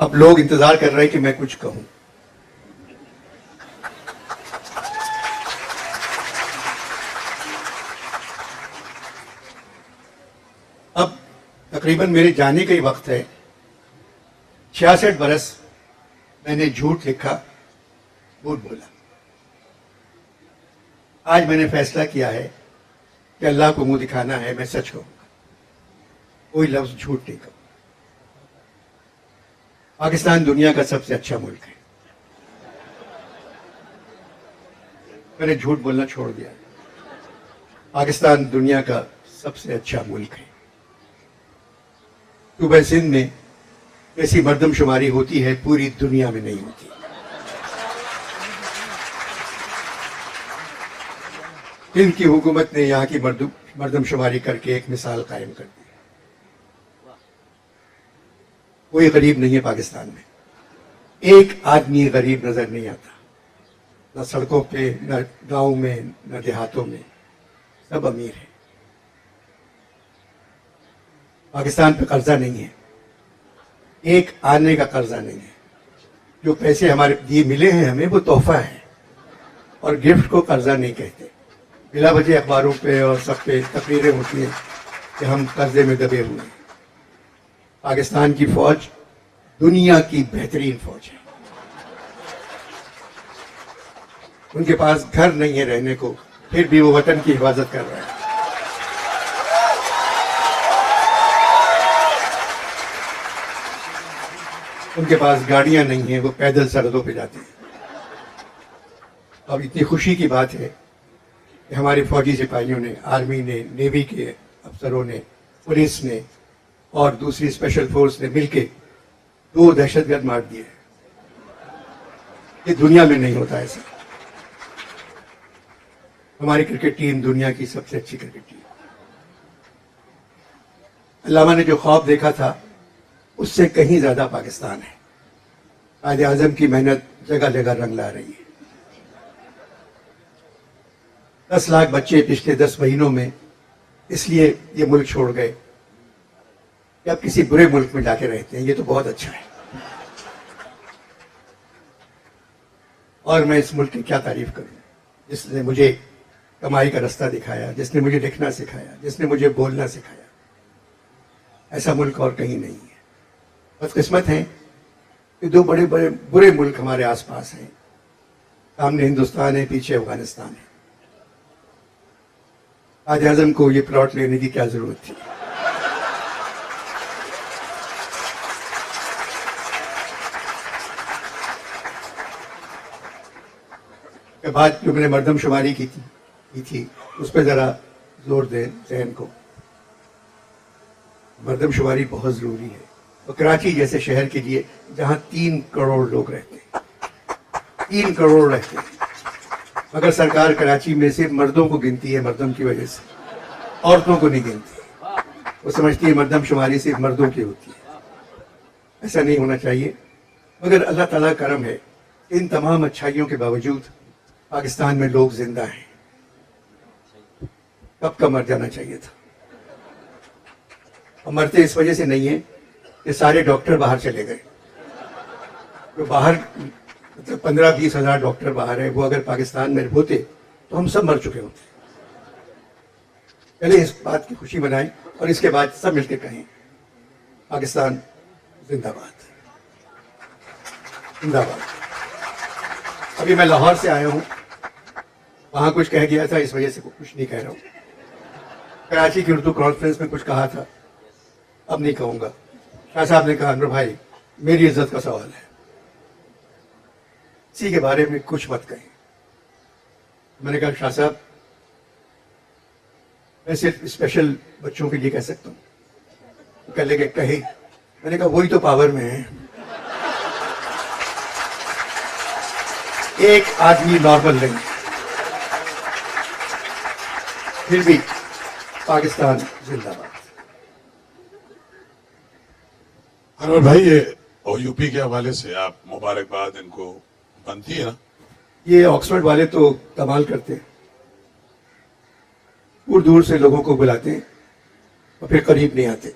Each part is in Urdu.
اب لوگ انتظار کر رہے ہیں کہ میں کچھ کہوں. اب تقریباً میرے جانے کا ہی وقت ہے. 66 برس میں نے جھوٹ لکھا، جھوٹ بولا. آج میں نے فیصلہ کیا ہے کہ اللہ کو منہ دکھانا ہے، میں سچ کہوں گا، کوئی لفظ جھوٹ نہیں کہوں. پاکستان دنیا کا سب سے اچھا ملک ہے. میں نے جھوٹ بولنا چھوڑ دیا. پاکستان دنیا کا سب سے اچھا ملک ہے. صوبہ سندھ میں ایسی مردم شماری ہوتی ہے پوری دنیا میں نہیں ہوتی. سندھ کی حکومت نے یہاں کی مردم شماری کر کے ایک مثال قائم کر دی. کوئی غریب نہیں ہے پاکستان میں. ایک آدمی غریب نظر نہیں آتا، نہ سڑکوں پہ، نہ گاؤں میں، نہ دیہاتوں میں. سب امیر ہیں. پاکستان پہ قرضہ نہیں ہے، ایک آنے کا قرضہ نہیں ہے. جو پیسے ہمارے دیے ملے ہیں ہمیں وہ تحفہ ہے، اور گفٹ کو قرضہ نہیں کہتے. بلا وجہ اخباروں پہ اور سب پہ تقریریں ہوتی ہیں کہ ہم قرضے میں دبے ہوئے ہیں. پاکستان کی فوج دنیا کی بہترین فوج ہے. ان کے پاس گھر نہیں ہے رہنے کو، پھر بھی وہ وطن کی حفاظت کر رہے ہیں. ان کے پاس گاڑیاں نہیں ہیں، وہ پیدل سرحدوں پہ جاتے ہیں. اب اتنی خوشی کی بات ہے کہ ہمارے فوجی سپاہیوں نے، آرمی نے، نیوی کے افسروں نے، پولیس نے اور دوسری اسپیشل فورس نے مل کے 2 دہشت گرد مار دیے. یہ دنیا میں نہیں ہوتا ایسا. ہماری کرکٹ ٹیم دنیا کی سب سے اچھی کرکٹ ٹیم. علامہ نے جو خواب دیکھا تھا اس سے کہیں زیادہ پاکستان ہے. قائد اعظم کی محنت جگہ جگہ رنگ لا رہی ہے. 10 لاکھ بچے پچھلے 10 مہینوں میں اس لیے یہ ملک چھوڑ گئے کہ اب کسی برے ملک میں جا کے رہتے ہیں. یہ تو بہت اچھا ہے. اور میں اس ملک کی کیا تعریف کروں جس نے مجھے کمائی کا رستہ دکھایا، جس نے مجھے لکھنا سکھایا، جس نے مجھے بولنا سکھایا. ایسا ملک اور کہیں نہیں ہے. بس قسمت ہے کہ 2 بڑے بڑے برے ملک ہمارے آس پاس ہیں. سامنے ہندوستان ہے، پیچھے افغانستان ہے. قائد اعظم کو یہ پلاٹ لینے کی کیا ضرورت تھی؟ کہ بات جو میں نے مردم شماری کی تھی اس پہ ذرا زور دیں ذہن کو. مردم شماری بہت ضروری ہے. اور کراچی جیسے شہر کے لیے جہاں 3 کروڑ لوگ رہتے ہیں، 3 کروڑ رہتے ہیں، مگر سرکار کراچی میں صرف مردوں کو گنتی ہے مردم کی وجہ سے، عورتوں کو نہیں گنتی. وہ سمجھتی ہے مردم شماری صرف مردوں کی ہوتی ہے. ایسا نہیں ہونا چاہیے. مگر اللہ تعالیٰ کرم ہے، ان تمام اچھائیوں کے باوجود پاکستان میں لوگ زندہ ہیں. کب کا مر جانا چاہیے تھا. اور مرتے اس وجہ سے نہیں ہیں کہ سارے ڈاکٹر باہر چلے گئے. جو باہر مطلب 15-20 ہزار ڈاکٹر باہر ہیں، وہ اگر پاکستان میں ہوتے تو ہم سب مر چکے ہوتے. پہلے اس بات کی خوشی منائیں اور اس کے بعد سب مل کے کہیں پاکستان زندہ باد، زندہ باد. ابھی میں لاہور سے آیا ہوں، وہاں کچھ کہہ گیا تھا، اس وجہ سے کچھ نہیں کہہ رہا ہوں. کراچی کی اردو کانفرنس میں کچھ کہا تھا، اب نہیں کہوں گا. شاہ صاحب نے کہا انور بھائی میری عزت کا سوال ہے، اسی کے بارے میں کچھ مت کہیں. میں نے کہا شاہ صاحب میں صرف اسپیشل بچوں کے لیے کہہ سکتا ہوں. کہہ لے کہ کہیں. میں نے کہا وہی تو پاور میں ہے. ایک آدمی نارمل نہیں. پھر بھی پاکستان زندہ باد. انور بھائی یہ یو پی کے حوالے سے آپ مبارکباد ان کو بنتی ہے نا. یہ آکسفورڈ والے تو کمال کرتے ہیں، دور دور سے لوگوں کو بلاتے ہیں اور پھر قریب نہیں آتے.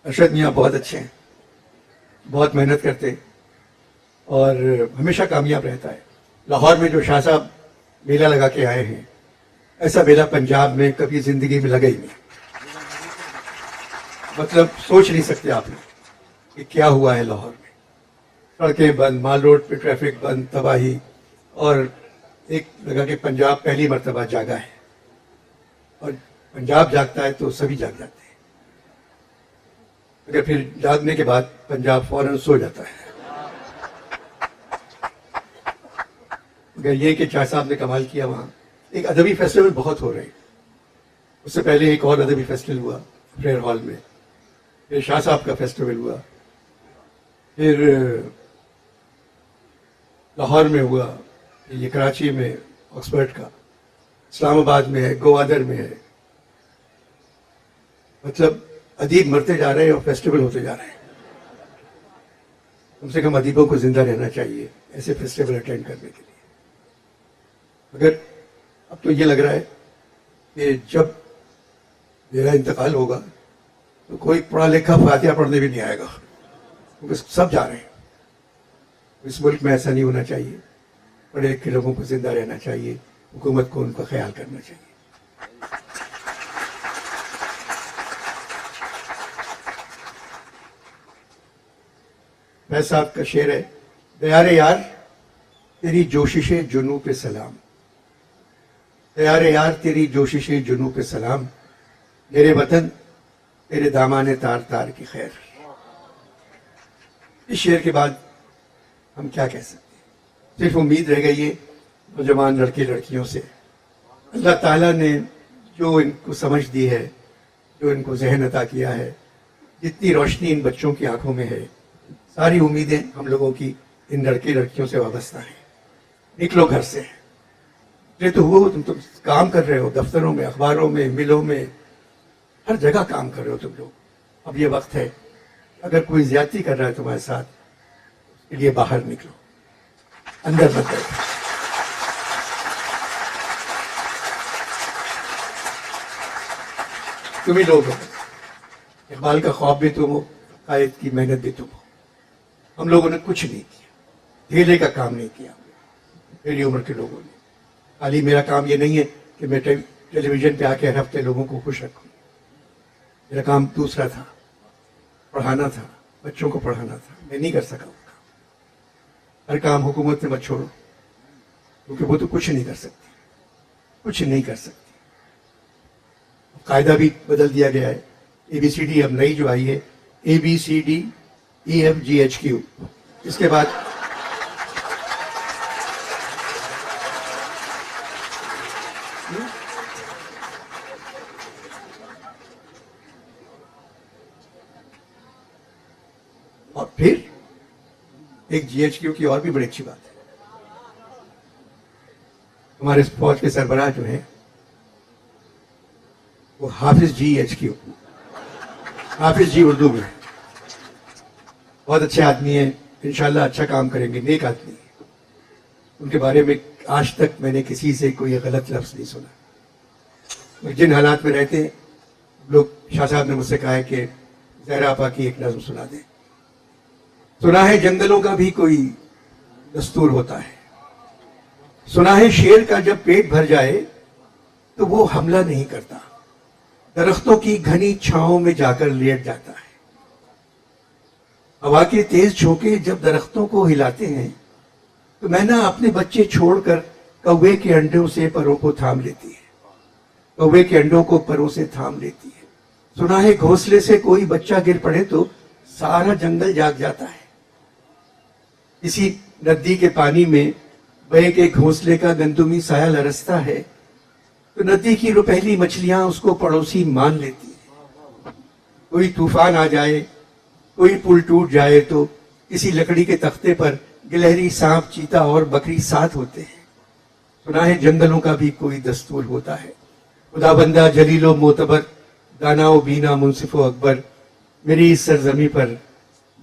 ارشد میاں بہت اچھے ہیں. بہت محنت کرتے اور ہمیشہ کامیاب رہتا ہے. لاہور میں جو شاہ صاحب میلہ لگا کے آئے ہیں, ایسا میلہ پنجاب میں کبھی زندگی میں لگا ہی نہیں. مطلب سوچ نہیں سکتے آپ لوگ کہ کیا ہوا ہے لاہور میں. سڑکیں بند, مال روڈ پہ ٹریفک بند, تباہی, اور ایک لگا کہ پنجاب پہلی مرتبہ جاگا ہے. اور پنجاب جاگتا ہے تو سبھی جاگ جاتے ہیں, مگر پھر جاگنے کے بعد پنجاب فوراً سو جاتا ہے. مگر یہ کہ شاہ صاحب نے کمال کیا. وہاں ایک ادبی فیسٹیول بہت ہو رہے ہیں. اس سے پہلے ایک اور ادبی فیسٹیول ہوا فیئر ہال میں, پھر شاہ صاحب کا فیسٹیول ہوا, پھر لاہور میں ہوا, یہ کراچی میں آکسفورڈ کا, اسلام آباد میں ہے, گوادر میں ہے. مطلب ادیب مرتے جا رہے ہیں اور فیسٹیول ہوتے جا رہے ہیں. کم سے کم ادیبوں کو زندہ رہنا چاہیے ایسے فیسٹیول اٹینڈ کرنے کے لیے. مگر اب تو یہ لگ رہا ہے کہ جب میرا انتقال ہوگا تو کوئی پڑھا لکھا فاتحہ پڑھنے بھی نہیں آئے گا, کیونکہ سب جا رہے ہیں. اس ملک میں ایسا نہیں ہونا چاہیے. پڑھے لکھے لوگوں کو زندہ رہنا چاہیے, حکومت کو ان کا خیال کرنا چاہیے. فیض صاحب کا شعر ہے, دیار یار تیری جوشش جنوں پہ سلام, دیار یار تیری جوشش جنوں پہ سلام, میرے وطن تیرے دامان تار تار کی خیر. اس شعر کے بعد ہم کیا کہہ سکتے ہیں؟ صرف امید رہ گئی ہے نوجوان لڑکے لڑکیوں سے. اللہ تعالیٰ نے جو ان کو سمجھ دی ہے, جو ان کو ذہن عطا کیا ہے, جتنی روشنی ان بچوں کی آنکھوں میں ہے, ساری امیدیں ہم لوگوں کی ان لڑکے لڑکیوں سے وابستہ ہیں. نکلو گھر سے. یہ تو ہو, تم کام کر رہے ہو دفتروں میں, اخباروں میں, ملوں میں, ہر جگہ کام کر رہے ہو تم لوگ. اب یہ وقت ہے, اگر کوئی زیادتی کر رہا ہے تمہارے ساتھ, اس کے لیے باہر نکلو, اندر مت بیٹھو. تم ہی لوگ ہو. اقبال کا خواب بھی تم ہو, قائد کی محنت بھی تم ہو. ہم لوگوں نے کچھ نہیں کیا, ڈھیلے کا کام نہیں کیا میری عمر کے لوگوں نے. خالی میرا کام یہ نہیں ہے کہ میں ٹیلی ویژن پہ آ کے ہر ہفتے لوگوں کو خوش رکھوں. میرا کام دوسرا تھا, پڑھانا تھا, بچوں کو پڑھانا تھا. میں نہیں کر سکا وہ کام. ہر کام حکومت سے مت چھوڑو, کیونکہ وہ تو کچھ نہیں کر سکتی, کچھ نہیں کر سکتی. قاعدہ بھی بدل دیا گیا ہے. ABCD اب نئی جو آئی ہے, ABCDEFGHQ. اس کے بعد اور پھر ایک GHQ کی اور بھی بڑی اچھی بات ہے. ہمارے فوج کے سربراہ جو ہیں وہ حافظ GHQ, حافظ جی اردو میں. بہت اچھے آدمی ہیں, انشاءاللہ اچھا کام کریں گے, نیک آدمی ہیں. ان کے بارے میں آج تک میں نے کسی سے کوئی غلط لفظ نہیں سنا. جن حالات میں رہتے ہیں لوگ, شاہ صاحب نے مجھ سے کہا ہے کہ زہرا آپا کی ایک نظم سنا دیں. سنا ہے جنگلوں کا بھی کوئی دستور ہوتا ہے, سنا ہے شیر کا جب پیٹ بھر جائے تو وہ حملہ نہیں کرتا, درختوں کی گھنی چھاؤں میں جا کر لیٹ جاتا ہے. ہوا کے تیز جھونکے جب درختوں کو ہلاتے ہیں تو میں نہ اپنے بچے چھوڑ کر کوے کے انڈوں سے پروں کو تھام لیتی ہے, کوے کے انڈوں کو پروں سے تھام لیتی ہے. سنا ہے گھونسلے سے کوئی بچہ گر پڑے تو سارا جنگل جاگ جاتا ہے. کسی ندی کے پانی میں بہے کے گھونسلے کا گندمی سایہ لرزتا ہے تو ندی کی روپہلی مچھلیاں اس کو پڑوسی مان لیتی ہیں. کوئی طوفان آ جائے, کوئی پل ٹوٹ جائے تو کسی لکڑی کے تختے پر گلہری, سانپ, چیتا اور بکری ساتھ ہوتے ہیں. سنا ہے جنگلوں کا بھی کوئی دستور ہوتا ہے. خدا بندہ جلیل و معتبر, دانا و بینا, منصف و اکبر, میری اس سرزمین پر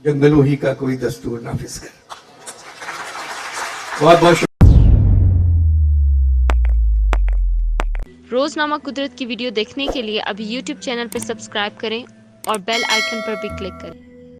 جنگلوں ہی کا کوئی دستور نافذ کر. بہت بہت شکریہ. روزنامہ قدرت کی ویڈیو دیکھنے کے لیے ابھی YouTube چینل پر سبسکرائب کریں اور بیل آئیکن پر بھی کلک کریں.